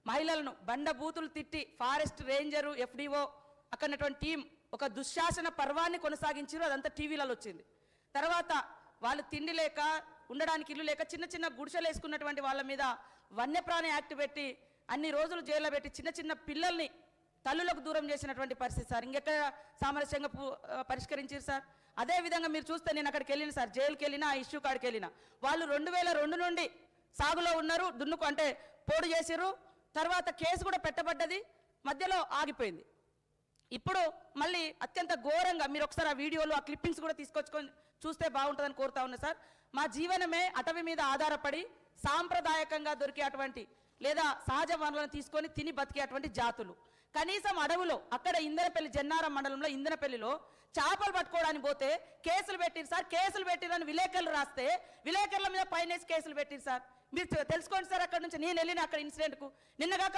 మహిళలను బండబూతులు తిట్టి forest ranger FDO అక్కడటువంటి team ఒక దుశ్శాసన పర్వాన్ని కొనసాగించారు. అదంతా టీవీలలో వచ్చింది. తర్వాత వాళ్ళు తిండి లేక ఉండడానికి ఇల్లు లేక చిన్న చిన్న గుడిసెలు వేసుకున్నటువంటి వాళ్ళ మీద వన్యప్రాణి యాక్ట్ పెట్టి అన్ని రోజులు జైల్లో పెట్టి చిన్న చిన్న పిల్లల్ని తల్లులకు దూరం చేసినటువంటి పరిస్థితి సార్. ఇంకెక్కడ సామరస్యంగా పరిష్కరించారు సార్. అదేవిధంగా మీరు చూస్తే నేను అక్కడికి వెళ్ళిన సార్, జైలుకి వెళ్ళినా ఆ ఇష్యూ కాడికి వెళ్ళిన వాళ్ళు 2002 నుండి సాగులో ఉన్నారు, దున్నుకు అంటే పోడు చేసిరు. తర్వాత కేసు కూడా పెట్టబడ్డది, మధ్యలో ఆగిపోయింది. ఇప్పుడు మళ్ళీ అత్యంత ఘోరంగా మీరు ఒకసారి ఆ వీడియోలు ఆ క్లిప్పింగ్స్ కూడా తీసుకొచ్చుకొని చూస్తే బాగుంటుందని కోరుతా ఉన్నా సార్. మా జీవనమే అటవీ మీద ఆధారపడి సాంప్రదాయకంగా దొరికే అటువంటి లేదా సహజ వనరులను తీసుకొని తిని బతికే అటువంటి జాతులు. కనీసం అడవులో అక్కడ ఇందనపల్లి జన్నారం మండలంలో ఇందనపల్లిలో చేపలు పట్టుకోవడానికి పోతే కేసులు పెట్టిరు సార్. కేసులు పెట్టిరని విలేకరులు రాస్తే విలేకరుల మీద పైనేసి కేసులు పెట్టిరు సార్. మీరు తెలుసుకోండి సార్. అక్కడ నుంచి నేను వెళ్ళిన అక్కడ ఇన్సిడెంట్కు నిన్నగాక